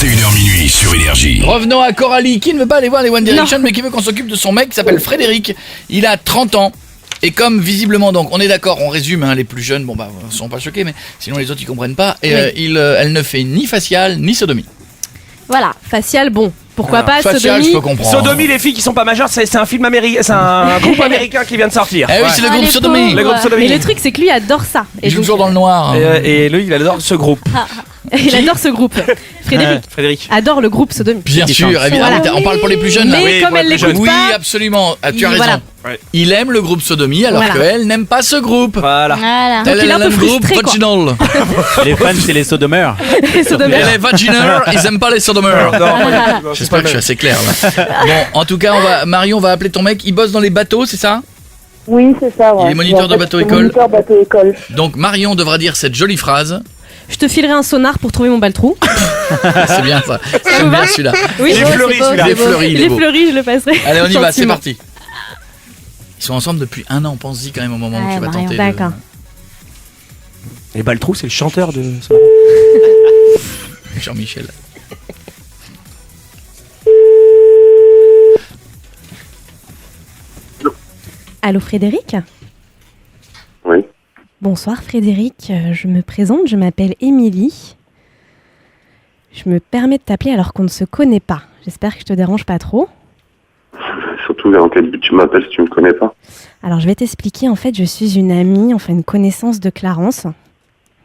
21h minuit sur Énergie. Revenons à Coralie qui ne veut pas aller voir les One Direction mais qui veut qu'on s'occupe de son mec qui s'appelle Frédéric. Il a 30 ans. Et comme visiblement, donc on est d'accord, on résume, les plus jeunes, sont pas choqués, mais sinon les autres ils comprennent pas. Et elle ne fait ni facial ni sodomie. Voilà, facial, bon. Pourquoi pas facial, sodomie. je peux comprendre. Sodomie, les filles qui sont pas majeures, c'est un film américain, c'est un groupe américain qui vient de sortir. Eh oui, c'est le groupe Sodomie. Le groupe Sodomie. Mais le truc, c'est que lui adore ça. Il joue toujours dans le noir. Et lui, il adore ce groupe. Il adore ce groupe. Frédéric. Adore le groupe Sodomie. Bien sûr, évidemment. Voilà. On parle pour les plus jeunes là. Mais Oui, comme pour elle les plus l'écoute Oui, pas, absolument. Tu as raison. Voilà. Ouais. Il aime le groupe Sodomie alors Voilà. qu'elle n'aime pas ce groupe. Voilà. Voilà. Donc il est un peu aime le groupe frustré, quoi. Vaginal. Les fans, c'est les sodomeurs. les Sodomeurs. Et les vagineurs, ils aiment pas les sodomeurs. Non, J'espère que je suis assez clair là. Bon, en tout cas, Marion va appeler ton mec. Il bosse dans les bateaux, c'est ça? Oui, c'est ça. Ouais. Il est moniteur de bateau-école. Moniteur bateau-école. Donc Marion devra dire cette jolie phrase. Je te filerai un sonar pour trouver mon baltrou. C'est bien ça. J'aime bien celui-là. Oui, Il est fleuri, celui-là. Il est fleuri, il est Il est beau. fleuri, je le passerai. Allez, on y va, c'est Gentiment. parti. Ils sont ensemble depuis 1 an. Pense-y quand même au moment où Ouais, tu vas Marion, tenter. d'accord. Et Baltrou, c'est le chanteur de. Jean-Michel. Allô Frédéric? Oui. Bonsoir Frédéric, je me présente, je m'appelle Émilie. Je me permets de t'appeler alors qu'on ne se connaît pas. J'espère que je te dérange pas trop. Surtout dans quel but tu m'appelles si tu me connais pas. Alors je vais t'expliquer, en fait je suis une amie, enfin une connaissance de Clarence.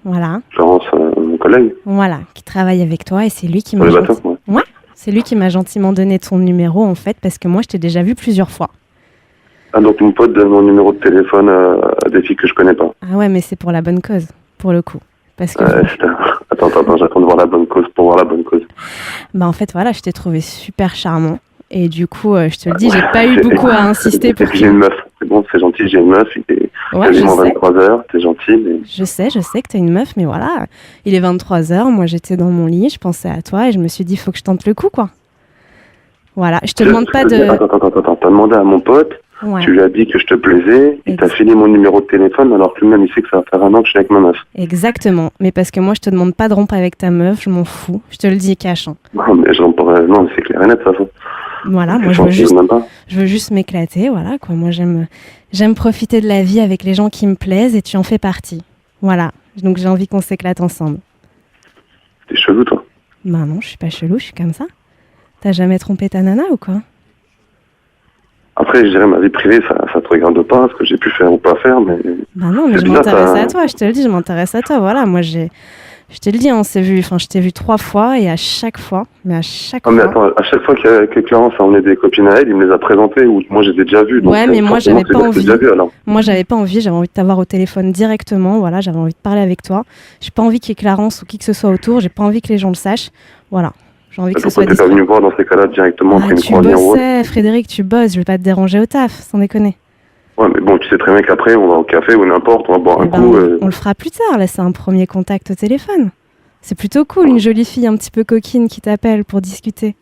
Voilà, Florence, mon collègue. voilà, qui travaille avec toi et c'est lui qui Pour m'a les bateaux, ouais. c'est lui qui m'a gentiment donné ton numéro en fait parce que moi je t'ai déjà vu plusieurs fois. Ah, donc mon pote donne mon numéro de téléphone à des filles que je connais pas. Ah ouais, mais c'est pour la bonne cause, pour le coup. Parce que Attends, j'attends de voir la bonne cause pour voir la bonne cause. en fait voilà, je t'ai trouvé super charmant. Et du coup, je te le dis, j'ai pas eu beaucoup à insister pour J'ai une meuf, c'est bon, c'est gentil, j'ai une meuf, il est Ouais, je quasiment sais. 23h, c'est gentil, mais Je sais que t'as une meuf, mais voilà, il est 23h, moi j'étais dans mon lit, je pensais à toi et je me suis dit, faut que je tente le coup, quoi. Voilà, je te demande pas de... Attends, t'as demandé à mon pote, Ouais, tu lui as dit que je te plaisais, il t'a filé mon numéro de téléphone alors que lui-même il sait que ça va faire 1 an que je suis avec ma meuf. exactement. Mais parce que moi, je te demande pas de rompre avec ta meuf, je m'en fous. Je te le dis cash. Hein. Non, mais non, mais c'est clair et net de toute façon. Voilà, moi je veux juste m'éclater, voilà, quoi. Moi j'aime profiter de la vie avec les gens qui me plaisent et tu en fais partie. Voilà, donc j'ai envie qu'on s'éclate ensemble. T'es chelou, toi. Bah non, je suis pas chelou, je suis comme ça. T'as jamais trompé ta nana ou quoi? Après, je dirais ma vie privée, ça te regarde pas, ce que j'ai pu faire ou pas faire, mais... Bah non, mais C'est je bizarre, m'intéresse ça. à toi, je te le dis, je m'intéresse à toi. Voilà, moi je te le dis, on s'est vu, enfin je t'ai vu 3 fois et à chaque fois, Ah, mais fois. attends, à chaque fois que Clarence a emmené des copines à elle, il me les a présentées, ou moi je les ai déjà vues. Donc, Ouais, mais moi, forcément, j'avais c'est pas que je l'ai envie. déjà vu, alors. Moi j'avais pas envie, j'avais envie de t'avoir au téléphone directement, voilà, j'avais envie de parler avec toi. J'ai pas envie qu'il y ait Clarence ou qui que ce soit autour, j'ai pas envie que les gens le sachent. Voilà, j'ai envie que ce Pourquoi soit t'es pas discret. venu voir dans ces cas-là directement après une Tu croisière ou autre? bossais, Frédéric, tu bosses, je vais pas te déranger au taf, sans déconner. Ouais, mais bon, tu sais très bien qu'après, on va au café ou n'importe, on va boire un Eh ben, coup. on le fera plus tard, là c'est un premier contact au téléphone. C'est plutôt cool, une jolie fille un petit peu coquine qui t'appelle pour discuter.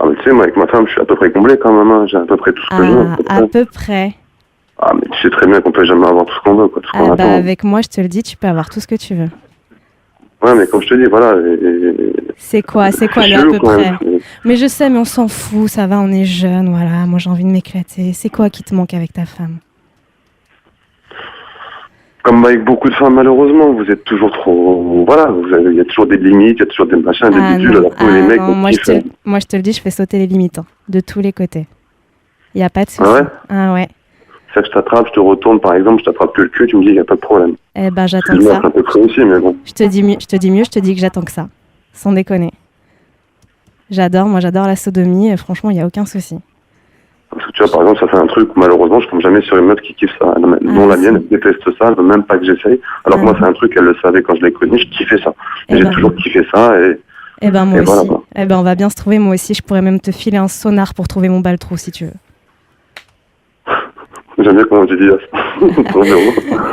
Ah, mais tu sais, moi avec ma femme, je suis à peu près comblé quand même, hein. J'ai à peu près tout ce que je veux. À peu près. Ah, mais tu sais très bien qu'on peut jamais avoir tout ce qu'on veut, quoi, tout ce qu'on Ah attend. bah avec moi, je te le dis, tu peux avoir tout ce que tu veux. Ouais, mais comme je te dis, voilà. C'est quoi le à chelou, peu quand près? même. Mais je sais, mais on s'en fout, ça va, on est jeunes, voilà. Moi, j'ai envie de m'éclater. C'est quoi qui te manque avec ta femme? Comme avec beaucoup de femmes, malheureusement, vous êtes toujours trop... Voilà, il y a toujours des limites, il y a toujours des machins, des bidules, alors que les mecs... non, on moi, kiffe, moi, je te le dis, je fais sauter les limites, hein, de tous les côtés. Il n'y a pas de souci. Ah ouais? Ah ouais. C'est que je t'attrape, je te retourne, par exemple, je t'attrape que le cul, tu me dis, il n'y a pas de problème. Eh ben, j'attends que Excuse-moi, ça. c'est un peu cru aussi, mais bon. Je te dis mieux, je te dis que j'attends que ça. Sans déconner. J'adore la sodomie, et franchement, il n'y a aucun souci. Parce que tu vois, par exemple, ça c'est un truc où malheureusement, je tombe jamais sur une meuf qui kiffe ça. Non, la mienne, elle déteste ça, elle veut même pas que j'essaye. Alors que moi, c'est un truc, elle le savait quand je l'ai connue, je kiffais ça. Et j'ai toujours kiffé ça, et... Eh ben, moi et aussi. voilà, quoi. Eh ben, on va bien se trouver, moi aussi. Je pourrais même te filer un sonar pour trouver mon baltrou, si tu veux. J'aime bien comment tu dis ça.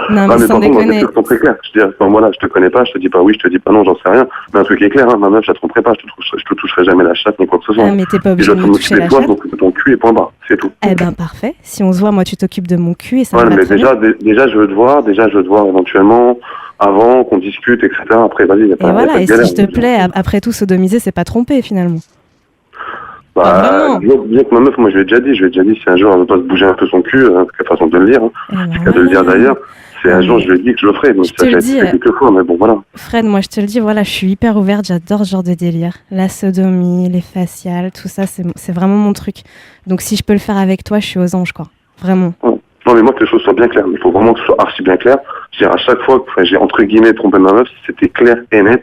Non, mais sans déconner. C'est très clair. Je dis à ce moment-là, je te connais pas, je te dis pas oui, je te dis pas non, j'en sais rien. Mais un truc est clair, hein, ma meuf, je la tromperai pas, je te toucherai jamais la chatte ni quoi que ce soit. Ah, mais t'es pas Et obligé je de vais me toucher m'occuper la de toi, je chatte. m'occupe de ton cul et point barre, c'est tout. Eh ben, parfait. Si on se voit, moi, tu t'occupes de mon cul et ça Ouais, me va mais très bien. déjà, je veux te voir éventuellement avant, qu'on discute, etc. Après, vas-y, y a pas, Et voilà, y a pas de et galère. si je te plais, après tout, sodomiser, c'est pas tromper finalement. Bah, vraiment. bien que ma meuf, moi je lui ai déjà dit, si un jour elle veut pas se bouger un peu son cul, c'est la façon de le dire, c'est qu'à de le dire d'ailleurs, c'est un jour je lui ai dit que je le ferai, donc ça j'ai fait quelques fois, mais bon voilà. Fred, moi je te le dis, voilà, je suis hyper ouverte, j'adore ce genre de délire. La sodomie, les faciales, tout ça, c'est vraiment mon truc. Donc si je peux le faire avec toi, je suis aux anges, quoi. Vraiment. Ouais. Non mais moi que les choses soient bien claires, il faut vraiment que ce soit archi bien clair. Je veux dire, à chaque fois que j'ai entre guillemets trompé ma meuf, c'était clair et net,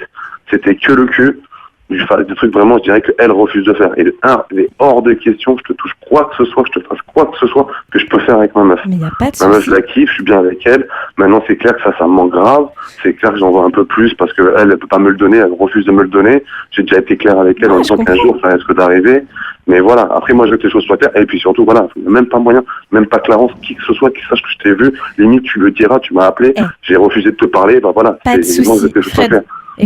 c'était que le cul. Du truc vraiment, je dirais qu'elle refuse de faire. Et il est hors de question que je te touche quoi que ce soit, que je te fasse quoi que ce soit que je peux faire avec ma meuf. Mais y a pas de ma meuf, souci. je la kiffe, je suis bien avec elle. Maintenant, c'est clair que ça me manque grave. C'est clair que j'en veux un peu plus parce que elle peut pas me le donner, elle refuse de me le donner. J'ai déjà été clair avec elle en disant qu'un jour ça risque d'arriver. Mais voilà, après moi je veux que les choses soient claires. Et puis surtout, voilà, il n'y a même pas moyen, même pas Clarence, qui que ce soit qui sache que je t'ai vu. Limite, tu le diras, tu m'as appelé, j'ai refusé de te parler, bah voilà. Pas de souci, Fred.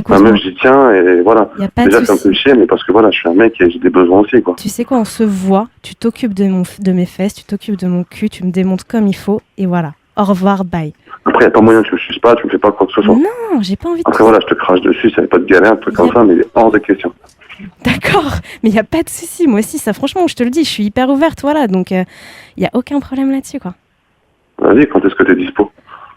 Ma meuf, j'y tiens et voilà. Déjà, ça me fait chier, mais parce que voilà, je suis un mec et j'ai des besoins aussi, quoi. Tu sais quoi, on se voit, tu t'occupes de mes fesses, tu t'occupes de mon cul, tu me démontes comme il faut, et voilà. Au revoir, bye. Après, il n'y a pas moyen que tu me suces pas, tu me fais pas quoi que ce soit. Non, j'ai pas envie de... Après, voilà, je te crache dessus, ça n'est pas de galère, un truc comme ça, mais il est hors de question. D'accord, mais il n'y a pas de souci. Moi aussi, ça, franchement, je te le dis, je suis hyper ouverte, voilà. Donc, il n'y a aucun problème là-dessus, quoi. Vas-y, quand est-ce que tu es dispo?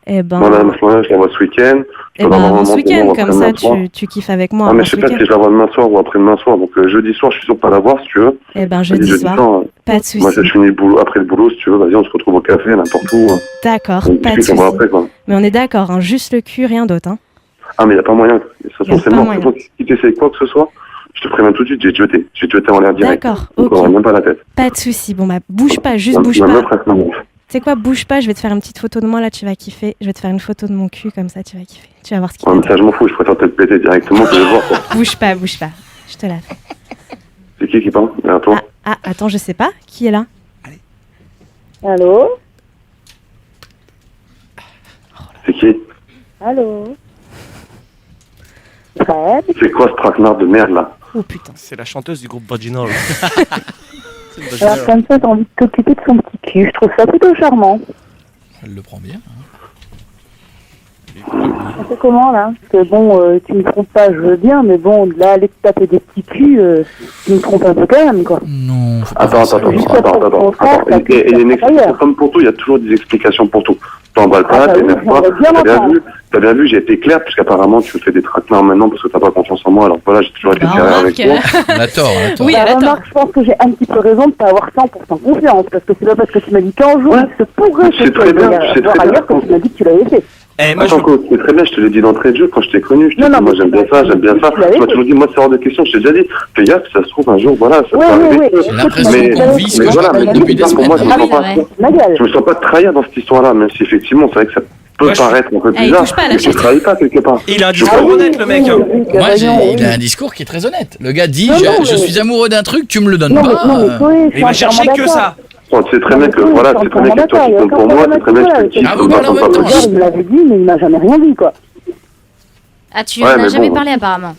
Eh ben... Moi, là, je la vois ce week-end. Eh ben, avant ce week-end, comme ça, tu kiffes avec moi. Ah, mais je sais pas si je la vois demain soir ou après-demain soir. Donc, jeudi soir, je suis sûr de pas la voir, si tu veux. Eh ben, jeudi soir, pas de souci. Moi, je finis le boulot, après le boulot, si tu veux. Vas-y, on se retrouve au café, n'importe où. D'accord, pas de souci. Mais on est d'accord, hein, juste le cul, rien d'autre, hein. Ah, mais il n'y a pas moyen. De toute façon, c'est mort. Si tu essayes quoi que ce soit, je te préviens tout de suite, j'ai jeté en l'air direct. D'accord, ok. On même pas la tête. Pas de souci. Bon, bah, bouge pas, juste bouge pas. Tu sais quoi, bouge pas, je vais te faire une petite photo de moi, là, tu vas kiffer. Je vais te faire une photo de mon cul, comme ça, tu vas kiffer. Tu vas voir ce qu'il y a. Ça, je m'en fous, je préfère te le péter directement que de le voir, quoi. Bouge pas, je te la fais. C'est qui parle? Toi. Ah, attends, je sais pas. Qui est là? Allez. Allô? C'est qui? Allô? Fred? C'est quoi ce traquenard de merde, là? Oh putain. C'est la chanteuse du groupe Vaginal. Alors comme ça, t'as envie de t'occuper de son petit cul. Je trouve ça plutôt charmant. Elle le prend bien. On fait comment, là? Parce que bon, tu me trompes pas, je veux bien, mais bon, là, aller te taper des petits culs, tu me trompes un peu quand même, quoi. Non. Attends. Et une explication, comme pour tout, il y a toujours des explications pour tout. T'emballes pas, t'énerves pas. T'as bien vu, j'ai été clair, puisqu'apparemment tu me fais des traquenards maintenant parce que t'as pas confiance en moi. Alors voilà, j'ai toujours été clair avec toi. Elle a tort. Oui, elle a tort. Remarque, je pense que j'ai un petit peu raison de pas avoir 100% confiance, parce que c'est pas parce que tu m'as dit qu'un jour, il se pourrait que tu ailleurs que tu m'as dit que tu l'avais fait. Moi, c'est très bien, je te l'ai dit d'entrée de jeu quand je t'ai connu. Je te dis, moi j'aime bien ça. Tu m'as toujours dit, moi c'est hors de question. Je t'ai déjà dit, fais gaffe, ça se trouve un jour, voilà, ça peut arriver. J'ai l'impression qu'on vit ce que je raconte depuis des semaines. Je me sens pas de trahir dans cette histoire-là, même si effectivement c'est vrai que ça peut paraître un peu bizarre, mais je ne trahis pas quelque part. Il a un discours honnête, le mec. Moi, il a un discours qui est très honnête. Le gars dit, je suis amoureux d'un truc, tu me le donnes pas. Il va chercher que ça. C'est très bien que voilà, c'est très bien que toi tu comptes pour moi, c'est très bien que je te kiffe. vous parlez en même temps. Il me l'avait dit, mais il m'a jamais rien dit, quoi. Ah, tu n'as jamais parlé apparemment.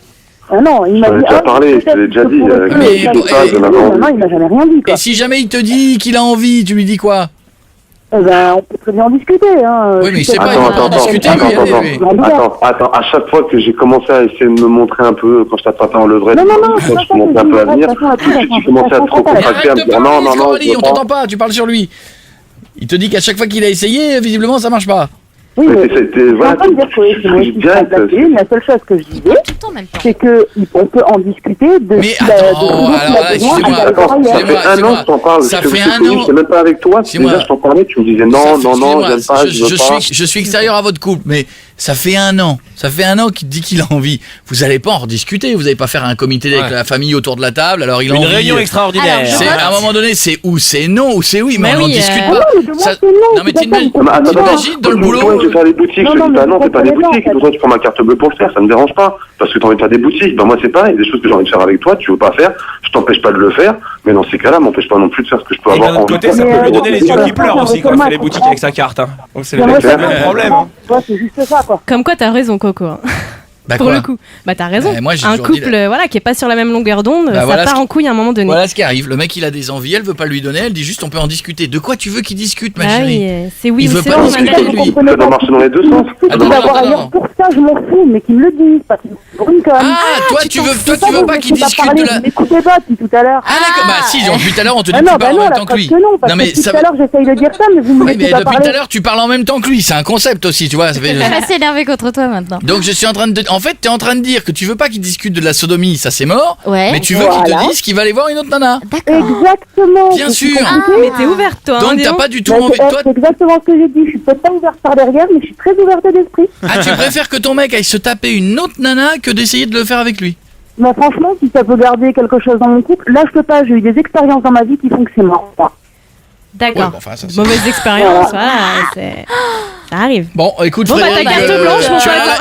Ah non, il m'a dit. déjà parlé, je te l'ai déjà dit. Non, il m'a jamais rien dit, quoi. Et si jamais il te dit qu'il a envie, tu lui dis quoi? On peut très bien en discuter, hein. Oui, mais je sais pas, il faut en discuter. Attends, à chaque fois que j'ai commencé à essayer de me montrer un peu, quand je t'attrapais en levrette, je commençais un peu à venir, tu commençais à trop contracter, à me dire non, on t'entend pas, tu parles sur lui. Il te dit qu'à chaque fois qu'il a essayé, visiblement ça marche pas. Oui, mais voilà, c'est dire que c'est moi qui suis attaqué. La seule chose que je disais, c'est qu'on peut en discuter de mais attends, alors excusez-moi, ça fait un an que je t'en parle. Ça fait un an. Je sais même pas avec toi. Déjà, je t'en parlais, tu me disais non, j'aime pas, je veux pas. Je suis extérieur à votre couple, mais ça fait un an qu'il dit qu'il a envie. Vous allez pas en rediscuter, vous allez pas faire un comité avec la famille autour de la table, alors il a envie. Une réunion extraordinaire. À un moment donné, c'est ou c'est non ou c'est oui, mais on n'en discute pas. Non, mais t'imagines dans le boulot. Je vais faire des boutiques, je te dis bah non, c'est pas des boutiques, toi tu prends ma carte bleue pour le faire, ça me dérange pas, parce que t'as envie de faire des boutiques, bah moi c'est pareil, des choses que j'ai envie de faire avec toi, tu veux pas faire, je t'empêche pas de le faire, mais dans ces cas-là, m'empêche pas non plus de faire ce que je peux avoir envie. Et d'un autre côté, ça peut lui donner les yeux qui pleurent aussi quand il fait les boutiques avec sa carte, hein. Donc c'est le même problème. C'est juste ça, quoi. Comme quoi t'as raison, Coco. Bah pour quoi le coup. Bah t'as raison. Moi, j'ai un toujours dit couple voilà, qui est pas sur la même longueur d'onde, Bah, ça voilà part en couille à un moment donné. Voilà ce qui arrive. Le mec, il a des envies, elle veut pas lui donner, elle dit juste on peut en discuter. De quoi tu veux qu'il discute, ma chérie? C'est oui Il ou veut c'est pas non, discuter, lui. Ça doit marcher dans les deux sens. Ah, Il va avoir ailleurs pour ça, je m'en fous, mais qu'il me le dise, parce que c'est brune quand même. Ah, toi, tu veux pas qu'il discute de la... N'écoutez pas depuis tout à l'heure. Ah d'accord, bah si, depuis tout à l'heure on te dit Ah que non, tu parles en même temps que lui. non, parce que tout à l'heure j'essaye de dire ça, mais vous me Oui, mais laissez pas depuis parler. tout à l'heure tu parles en même temps que lui, c'est un concept aussi, tu vois. Ça fait... Elle va s'énerver contre toi maintenant. Donc je suis en train de... En fait, t'es en train de dire que tu veux pas qu'il discute de la sodomie, ça c'est mort, mais tu veux qu'il te dise qu'il va aller voir une autre nana. D'accord. Exactement. Bien sûr. Mais t'es ouverte toi. Donc t'as pas du tout envie... Toi... C'est exactement ce que j'ai dit, je suis peut-être pas ouverte par derrière, mais je suis très ouverte d'esprit. Ah, tu préfères que ton mec aille se taper une autre nana que d'essayer de le faire avec lui? Mais franchement, si ça peut garder quelque chose dans mon couple, là je peux pas, j'ai eu des expériences dans ma vie qui font que c'est mort. D'accord. Ouais, bon, enfin, ça, mauvaise expérience, voilà, ça arrive. Bon, écoute, bon, Frédéric, bah, carte blanche,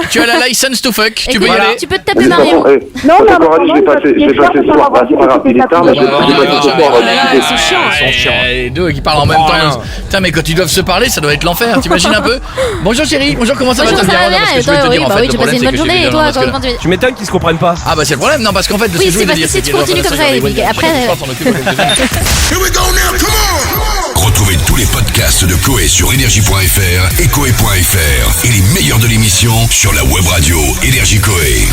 tu as la license to fuck, tu peux y aller. Tu peux te taper Marion. Non, mais Coralie, je l'ai passé ce soir. Bah, c'est pas grave, il est tard, mais je l'ai passé ce soir. Ils sont chiants. Les deux qui parlent en même temps. Putain, mais quand ils doivent se parler, ça doit être l'enfer, t'imagines un peu? Bonjour chérie, bonjour, comment ça va? Bonjour, ça va bien, et toi? Oui, bah oui, tu passes une bonne journée, et toi, comment tu vas? Tu m'étonnes qu'ils se comprennent pas. Ah bah c'est le problème, non, parce qu'en fait, oui, c'est parce que si tu continues comme ça, après... Retrouvez tous les podcasts de Koé sur énergie.fr et koé.fr et les meilleurs de l'émission sur la web radio Énergie Koé.